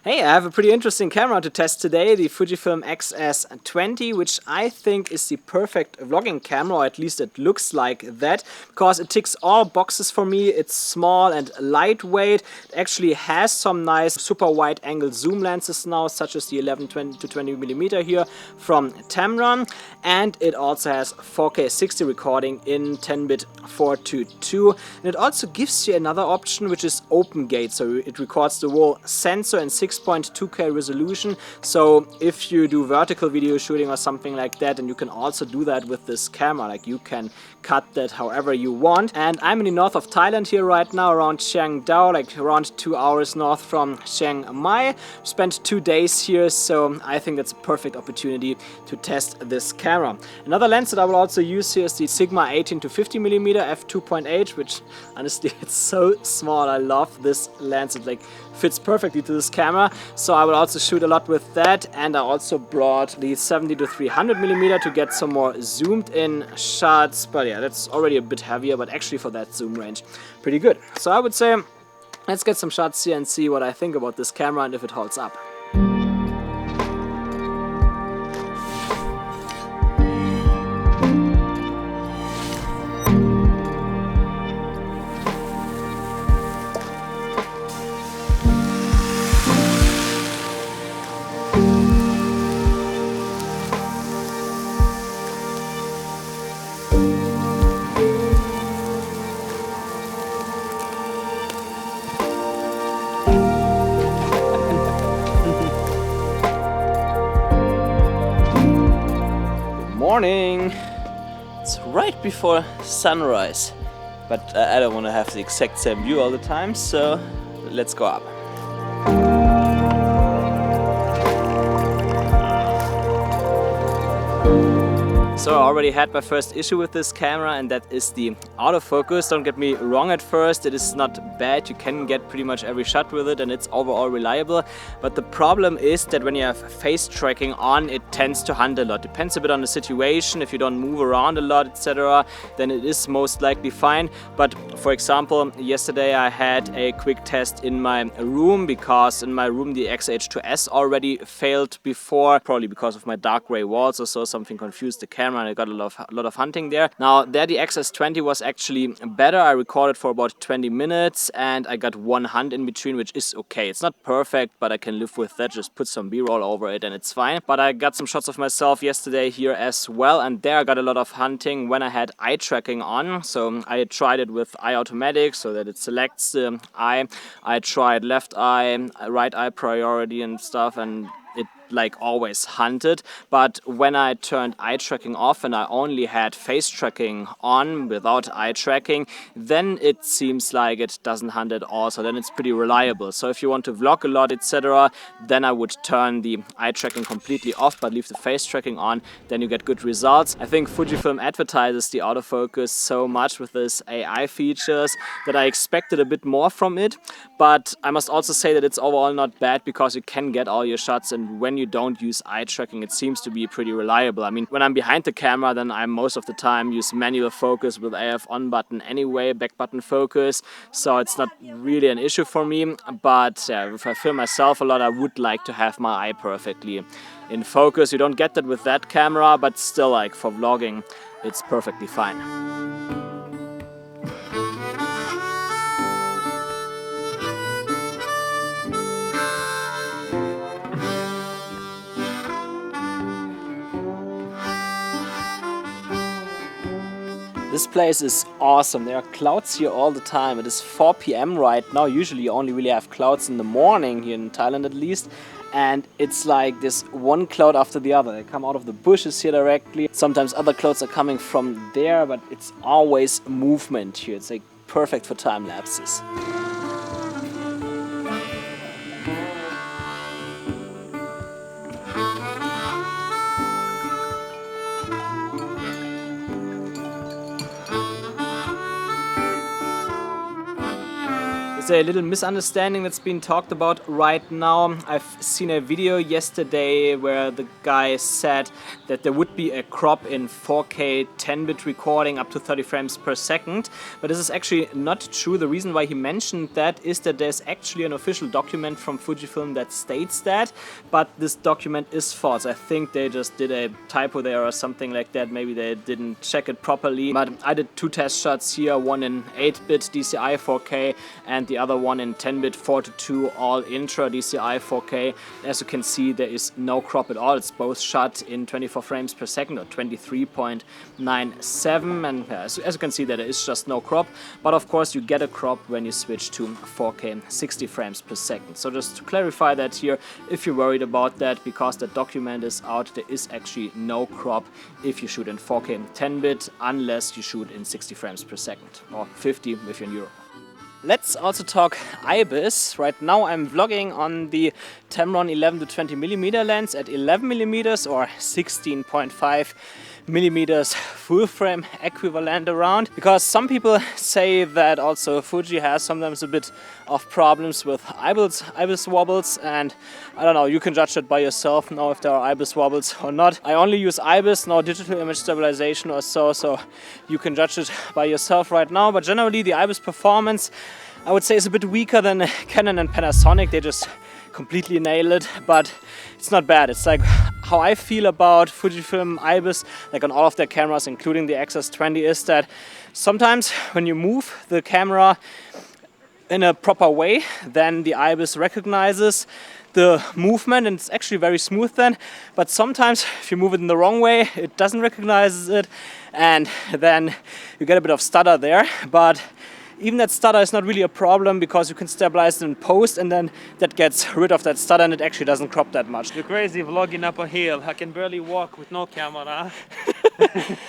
Hey, I have a pretty interesting camera to test today, the Fujifilm X-S20, which I think is the perfect vlogging camera, or at least it looks like that, because it ticks all boxes for me. It's small and lightweight. It actually has some nice super wide angle zoom lenses now, such as the 11 to 20mm here from Tamron, and it also has 4K 60 recording in 10-bit 422, and it also gives you another option, which is open gate, so it records the whole sensor in 6.2K resolution. So if you do vertical video shooting or something like that, and you can also do that with this camera, like you can cut that however you want. And I'm in the north of Thailand here right now, around Chiang Dao, like around 2 hours north from Chiang Mai. Spent 2 days here, so I think that's a perfect opportunity to test this camera. Another lens that I will also use here is the Sigma 18 to 50mm f2.8, which honestly it's so small. I love this lens. It like fits perfectly to this camera, so I will also shoot a lot with that. And I also brought the 70 to 300mm to get some more zoomed in shots, but yeah, that's already a bit heavier, but actually for that zoom range pretty good. So I would say let's get some shots here and see what I think about this camera and if it holds up. Morning! It's right before sunrise, but I don't want to have the exact same view all the time, so let's go up. So I already had my first issue with this camera, and that is the autofocus. Don't get me wrong, at first it is not bad. You can get pretty much every shot with it and it's overall reliable. But the problem is that when you have face tracking on, it tends to hunt a lot. Depends a bit on the situation. If you don't move around a lot, etc., then it is most likely fine. But for example, yesterday I had a quick test in my room, because in my room the XH2S already failed before, probably because of my dark gray walls or so. Something confused the camera and I got a lot of hunting there. Now there the XS20 was actually better. I recorded for about 20 minutes and I got one hunt in between, which is okay. It's not perfect, but I can live with that. Just put some B-roll over it and it's fine. But I got some shots of myself yesterday here as well, and there I got a lot of hunting when I had eye tracking on. So I tried it with eye automatic so that it selects the eye. I tried left eye, right eye priority and stuff, and it like always hunted. But when I turned eye tracking off and I only had face tracking on without eye tracking, then it seems like it doesn't hunt at all. So then it's pretty reliable. So if you want to vlog a lot, etc., then I would turn the eye tracking completely off but leave the face tracking on. Then you get good results. I think Fujifilm advertises the autofocus so much with this AI features that I expected a bit more from it. But I must also say that it's overall not bad, because you can get all your shots, and when you don't use eye tracking, it seems to be pretty reliable. I mean, when I'm behind the camera, then I most of the time use manual focus with AF on button anyway, back button focus, so it's not really an issue for me. But yeah, if I film myself a lot, I would like to have my eye perfectly in focus. You don't get that with that camera, but still, like for vlogging, it's perfectly fine. This place is awesome. There are clouds here all the time. It is 4 p.m. right now. Usually you only really have clouds in the morning here in Thailand at least. And it's like this one cloud after the other. They come out of the bushes here directly. Sometimes other clouds are coming from there, but it's always movement here. It's like perfect for time lapses. Just a little misunderstanding that's been talked about right now. I've seen a video yesterday where the guy said that there would be a crop in 4K 10-bit recording up to 30 frames per second, but this is actually not true. The reason why he mentioned that is that there's actually an official document from Fujifilm that states that, but this document is false. I think they just did a typo there or something like that. Maybe they didn't check it properly, but I did 2 test shots here, one in 8-bit DCI 4K and the other one in 10-bit 4:2 all intra DCI 4K. As you can see, there is no crop at all. It's both shot in 24 frames per second or 23.97, and as you can see, there is just no crop. But of course you get a crop when you switch to 4K 60 frames per second. So just to clarify that here, if you're worried about that, because the document is out, there is actually no crop if you shoot in 4K 10-bit unless you shoot in 60 frames per second or 50 if you're in Europe. Let's also talk IBIS. Right now I'm vlogging on the Tamron 11 to 20mm lens at 11mm or 16.5 millimeters full frame equivalent around, because some people say that also Fuji has sometimes a bit of problems with IBIS wobbles, and I don't know, you can judge it by yourself now if there are IBIS wobbles or not. I only use IBIS, no digital image stabilization or so you can judge it by yourself right now, but generally the IBIS performance I would say is a bit weaker than Canon and Panasonic. They just completely nail it, but it's not bad. It's like how I feel about Fujifilm IBIS, like on all of their cameras, including the X-S20, is that sometimes when you move the camera in a proper way, then the IBIS recognizes the movement and it's actually very smooth then. But sometimes if you move it in the wrong way, it doesn't recognize it, and then you get a bit of stutter there. But even that stutter is not really a problem because you can stabilize it in post, and then that gets rid of that stutter and it actually doesn't crop that much. You're crazy vlogging up a hill. I can barely walk with no camera.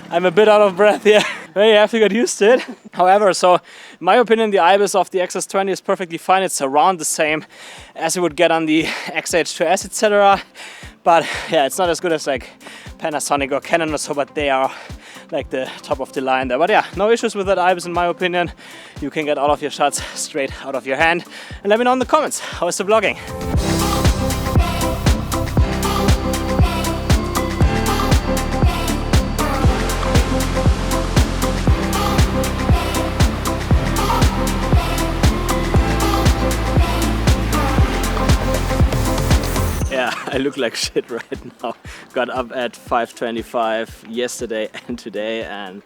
I'm a bit out of breath here. Well, you have to get used to it. However, so in my opinion, the IBIS of the X-S20 is perfectly fine. It's around the same as you would get on the X-H2S, etc. But yeah, it's not as good as like Panasonic or Canon or so, but they are like the top of the line there. But yeah, no issues with that IBIS in my opinion. You can get all of your shots straight out of your hand. And let me know in the comments, how is the vlogging? Yeah, I look like shit right now. Got up at 5:25 yesterday and today, and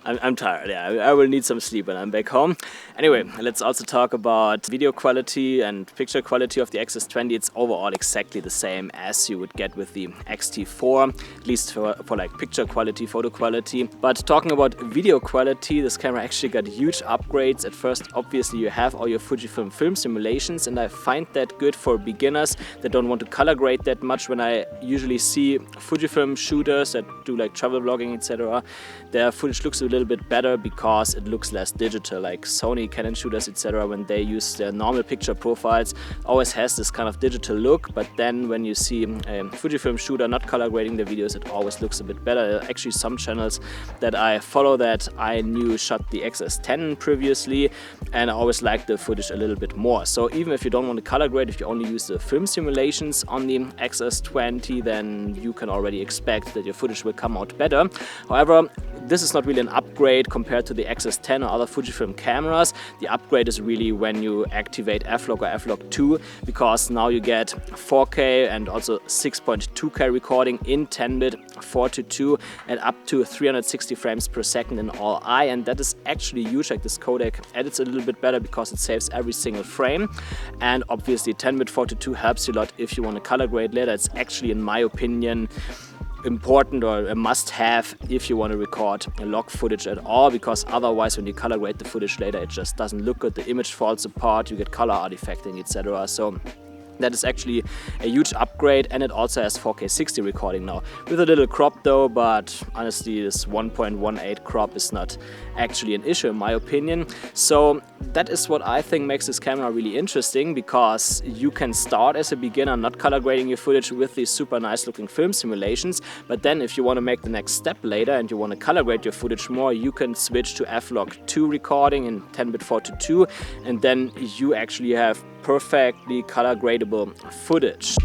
I'm tired. Yeah, I will need some sleep when I'm back home. Anyway, let's also talk about video quality and picture quality of the X-S20. It's overall exactly the same as you would get with the X-T4, at least for like picture quality, photo quality. But talking about video quality, this camera actually got huge upgrades. At first, obviously, you have all your Fujifilm film simulations, and I find that good for beginners that don't want to color grade that much. When I usually see Fujifilm shooters that do like travel vlogging, etc., their footage looks a little bit better because it looks less digital. Like Sony, Canon shooters, etc., when they use their normal picture profiles, always has this kind of digital look, but then when you see a Fujifilm shooter not color grading their videos, it always looks a bit better. There are actually some channels that I follow that I knew shot the X-S10 previously, and I always liked the footage a little bit more. So even if you don't want to color grade, if you only use the film simulations on the X-S20, then you can already expect that your footage will come out better. However, this is not really an upgrade compared to the X-S10 or other Fujifilm cameras. The upgrade is really when you activate F-Log or F-Log 2, because now you get 4K and also 6.2K recording in 10-bit 4:2 and up to 360 frames per second in all I, and that is actually huge. Like this codec edits a little bit better because it saves every single frame, and obviously 10-bit 4:2 helps you a lot if you want to color grade later. It's actually, in my opinion, important or a must-have if you want to record log footage at all, because otherwise when you color grade the footage later, it just doesn't look good. The image falls apart, you get color artifacting, etc. So that is actually a huge upgrade, and it also has 4K 60 recording now, with a little crop though, but honestly this 1.18 crop is not actually an issue in my opinion. So that is what I think makes this camera really interesting, because you can start as a beginner not color grading your footage with these super nice looking film simulations, but then if you want to make the next step later and you want to color grade your footage more, you can switch to f-log2 recording in 10-bit 4:2, and then you actually have perfectly color gradable footage.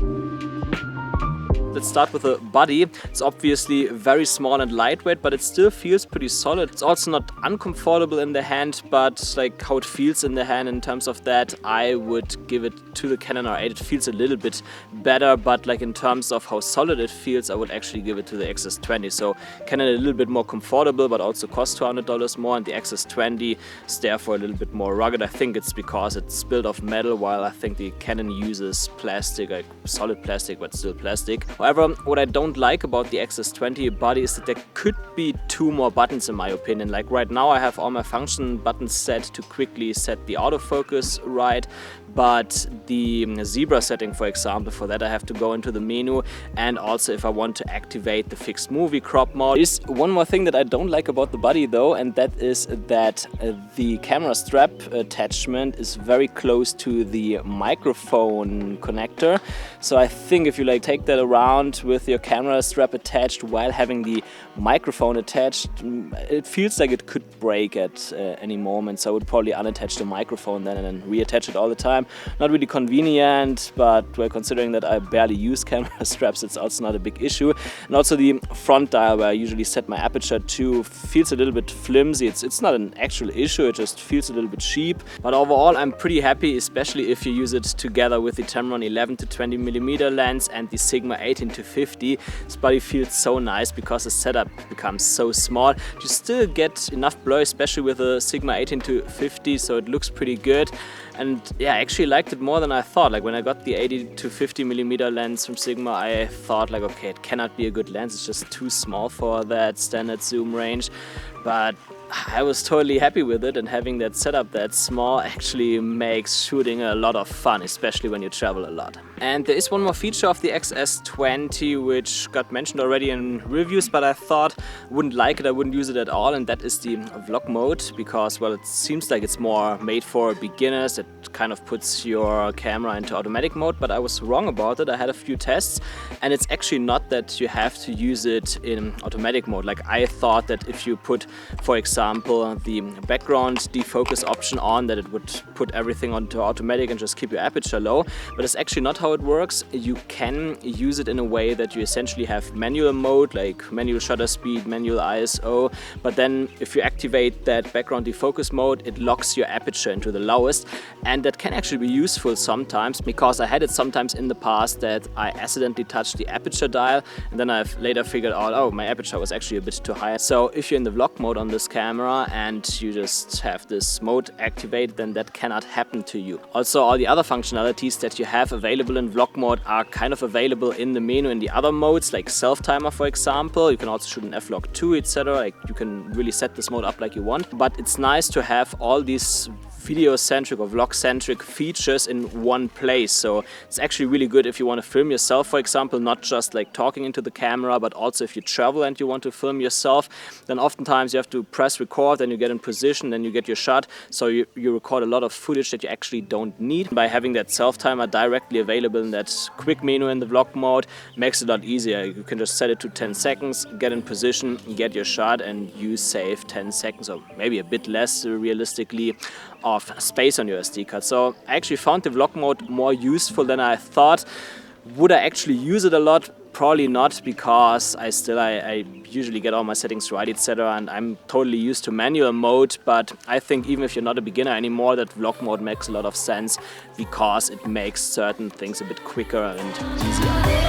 Let's start with the body. It's obviously very small and lightweight, but it still feels pretty solid. It's also not uncomfortable in the hand, but like how it feels in the hand in terms of that, I would give it to the Canon R8. It feels a little bit better, but like in terms of how solid it feels, I would actually give it to the X-S20. So Canon a little bit more comfortable, but also costs $200 more, and the X-S20 is therefore a little bit more rugged. I think it's because it's built of metal, while I think the Canon uses plastic, like solid plastic, but still plastic. However, what I don't like about the X-S20 body is that there could be 2 more buttons in my opinion. Like right now I have all my function buttons set to quickly set the autofocus right, but the zebra setting, for example, for that I have to go into the menu, and also if I want to activate the fixed movie crop mode. There's one more thing that I don't like about the body though, and that is that the camera strap attachment is very close to the microphone connector. So I think if you like take that around with your camera strap attached while having the microphone attached, it feels like it could break at any moment. So I would probably unattach the microphone then and then reattach it all the time. Not really convenient, but well, considering that I barely use camera straps, it's also not a big issue. And also the front dial, where I usually set my aperture to, feels a little bit flimsy. It's not an actual issue, it just feels a little bit cheap. But overall I'm pretty happy, especially if you use it together with the Tamron 11-20mm lens and the Sigma 18-50. This body feels so nice because the setup becomes so small. You still get enough blur, especially with the Sigma 18-50, so it looks pretty good. And yeah, I actually liked it more than I thought. Like when I got the 80-50mm lens from Sigma, I thought like, okay, it cannot be a good lens. It's just too small for that standard zoom range. But I was totally happy with it, and having that setup that small actually makes shooting a lot of fun, especially when you travel a lot. And there is one more feature of the X-S20 which got mentioned already in reviews, but I thought I wouldn't like it, I wouldn't use it at all, and that is the vlog mode, because well, it seems like it's more made for beginners. It kind of puts your camera into automatic mode, but I was wrong about it. I had a few tests, and it's actually not that you have to use it in automatic mode. Like I thought that if you put, for example, the background defocus option on, that it would put everything onto automatic and just keep your aperture low, but it's actually not how it works. You can use it in a way that you essentially have manual mode, like manual shutter speed, manual ISO, but then if you activate that background defocus mode, it locks your aperture into the lowest, and that can actually be useful sometimes, because I had it sometimes in the past that I accidentally touched the aperture dial, and then I've later figured out, oh, my aperture was actually a bit too high. So if you're in the vlog mode on this camera and you just have this mode activated, then that cannot happen to you. Also, all the other functionalities that you have available in vlog mode are kind of available in the menu in the other modes, like self-timer, for example. You can also shoot in f-log2, etc. Like you can really set this mode up like you want, but it's nice to have all these video-centric or vlog-centric features in one place. So it's actually really good if you want to film yourself, for example, not just like talking into the camera, but also if you travel and you want to film yourself, then oftentimes you have to press record, then you get in position, then you get your shot. So you record a lot of footage that you actually don't need. By having that self-timer directly available in that quick menu in the vlog mode, makes it a lot easier. You can just set it to 10 seconds, get in position, get your shot, and you save 10 seconds or maybe a bit less realistically of space on your SD card. So I actually found the vlog mode more useful than I thought. Would I actually use it a lot? Probably not, because I usually get all my settings right, etc. and I'm totally used to manual mode, but I think even if you're not a beginner anymore, that vlog mode makes a lot of sense, because it makes certain things a bit quicker and easier.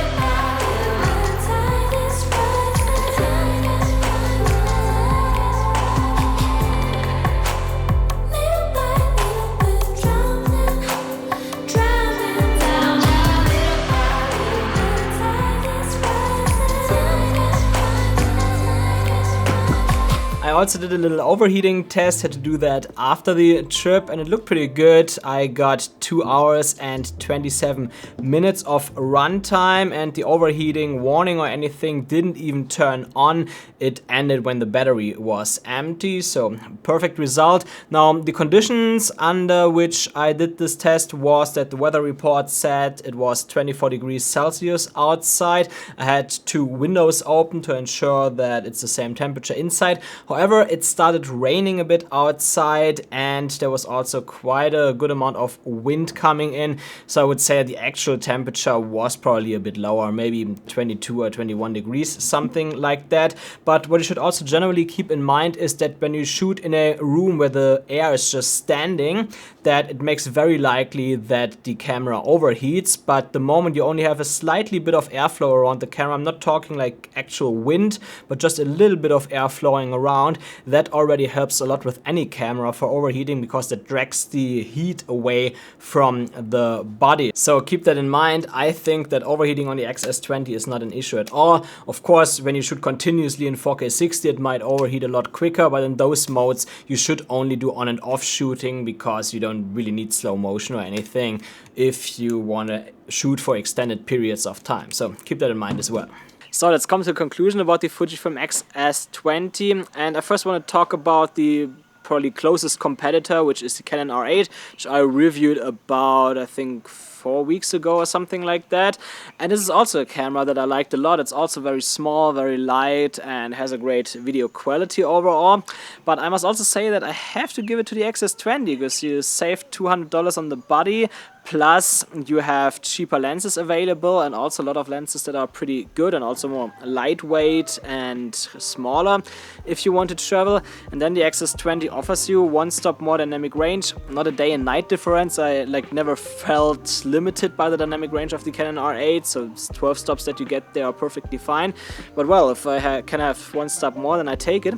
I also did a little overheating test, had to do that after the trip, and it looked pretty good. I got 2 hours and 27 minutes of runtime, and the overheating warning or anything didn't even turn on. It ended when the battery was empty, so perfect result. Now, the conditions under which I did this test was that the weather report said it was 24 degrees Celsius outside. I had 2 windows open to ensure that it's the same temperature inside. However, it started raining a bit outside, and there was also quite a good amount of wind coming in. So I would say the actual temperature was probably a bit lower, maybe 22 or 21 degrees, something like that. But what you should also generally keep in mind is that when you shoot in a room where the air is just standing, that it makes very likely that the camera overheats. But the moment you only have a slightly bit of airflow around the camera, I'm not talking like actual wind, but just a little bit of air flowing around, that already helps a lot with any camera for overheating, because that drags the heat away from the body. So keep that in mind. I think that overheating on the X-S20 is not an issue at all. Of course, when you shoot continuously in 4K 60, it might overheat a lot quicker, but in those modes you should only do on and off shooting, because you don't really need slow motion or anything if you want to shoot for extended periods of time. So keep that in mind as well. So let's come to a conclusion about the Fujifilm X-S20, and I first want to talk about the probably closest competitor, which is the Canon R8, which I reviewed about, I think, 4 weeks ago or something like that. And this is also a camera that I liked a lot. It's also very small, very light, and has a great video quality overall. But I must also say that I have to give it to the X-S20, because you save $200 on the body, plus you have cheaper lenses available, and also a lot of lenses that are pretty good and also more lightweight and smaller if you want to travel. And then the X-S20 offers you one stop more dynamic range, not a day and night difference. I never felt limited by the dynamic range of the Canon R8, so 12 stops that you get there are perfectly fine. But well, if I can have one stop more, then I take it.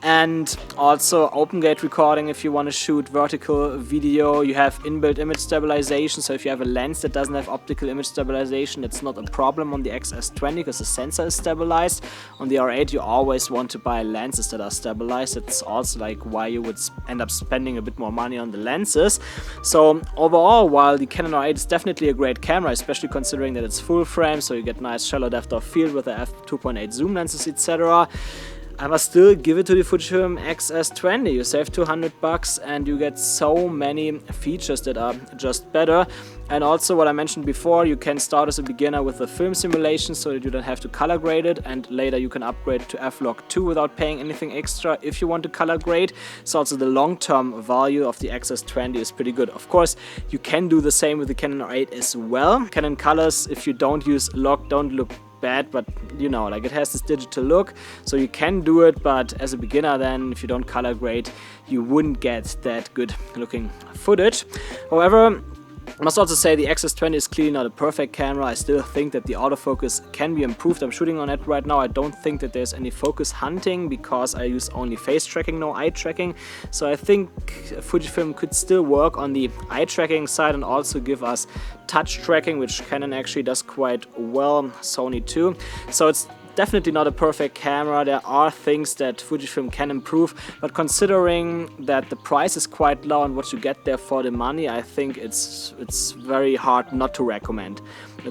And also open gate recording if you want to shoot vertical video. You have inbuilt image stabilization, so if you have a lens that doesn't have optical image stabilization, it's not a problem on the X-S20 because the sensor is stabilized. On the R8 you always want to buy lenses that are stabilized. It's also like why you would end up spending a bit more money on the lenses. So overall, while the Canon R8 is definitely a great camera, especially considering that it's full frame, so you get nice shallow depth of field with the f2.8 zoom lenses, etc., I must still give it to the Fujifilm X-S20. You save $200 and you get so many features that are just better. And also what I mentioned before, you can start as a beginner with the film simulation so that you don't have to color grade it, and later you can upgrade to F-Log 2 without paying anything extra if you want to color grade. So also the long-term value of the X-S20 is pretty good. Of course, you can do the same with the Canon R8 as well. Canon colors, if you don't use log, don't look bad, but you know, like it has this digital look, so you can do it, but as a beginner then, if you don't color grade, you wouldn't get that good looking footage. However, I must also say the X-S20 is clearly not a perfect camera. I still think that the autofocus can be improved. I'm shooting on it right now. I don't think that there's any focus hunting because I use only face tracking, no eye tracking. So I think Fujifilm could still work on the eye tracking side and also give us touch tracking, which Canon actually does quite well, Sony too. So it's definitely not a perfect camera. There are things that Fujifilm can improve, but considering that the price is quite low and what you get there for the money, I think it's very hard not to recommend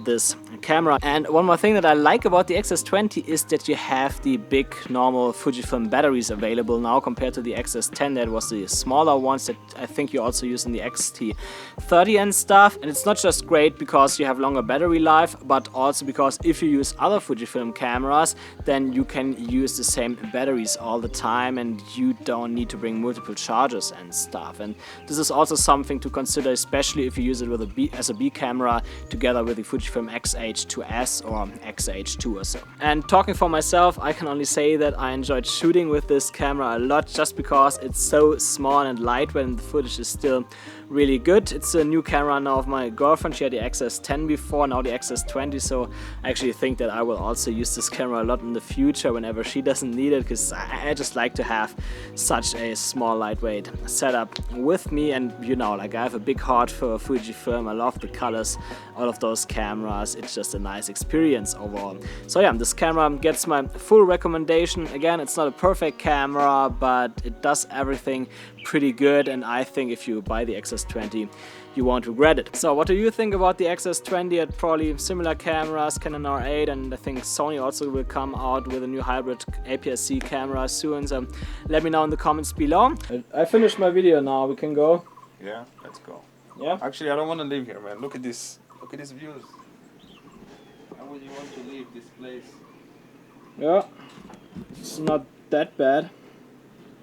this camera. And one more thing that I like about the X-S20 is that you have the big normal Fujifilm batteries available now compared to the X-S10 that was the smaller ones that I think you also use in the X-T30 and stuff. And it's not just great because you have longer battery life, but also because if you use other Fujifilm cameras, then you can use the same batteries all the time and you don't need to bring multiple chargers and stuff. And this is also something to consider, especially if you use it with as a B camera together with the Fujifilm X-H2S or X-H2 or so. And talking for myself, I can only say that I enjoyed shooting with this camera a lot just because it's so small and lightweight and the footage is still really good. It's a new camera now of my girlfriend. She had the X-S10 before, now the X-S20, so I actually think that I will also use this camera a lot in the future whenever she doesn't need it, because I just like to have such a small lightweight setup with me. And you know, like I have a big heart for Fujifilm. I love the colors, all of those cameras. cameras. It's just a nice experience overall. So yeah, this camera gets my full recommendation. Again, it's not a perfect camera, but it does everything pretty good, and I think if you buy the X-S20 you won't regret it. So what do you think about the X-S20? At probably similar cameras, Canon R8, and I think Sony also will come out with a new hybrid APS-C camera soon, so let me know in the comments below. I finished my video now, we can go. Yeah, let's go. Yeah? Actually, I don't want to leave here, man. Look at this. Look at these views. How would you want to leave this place? Yeah, it's not that bad.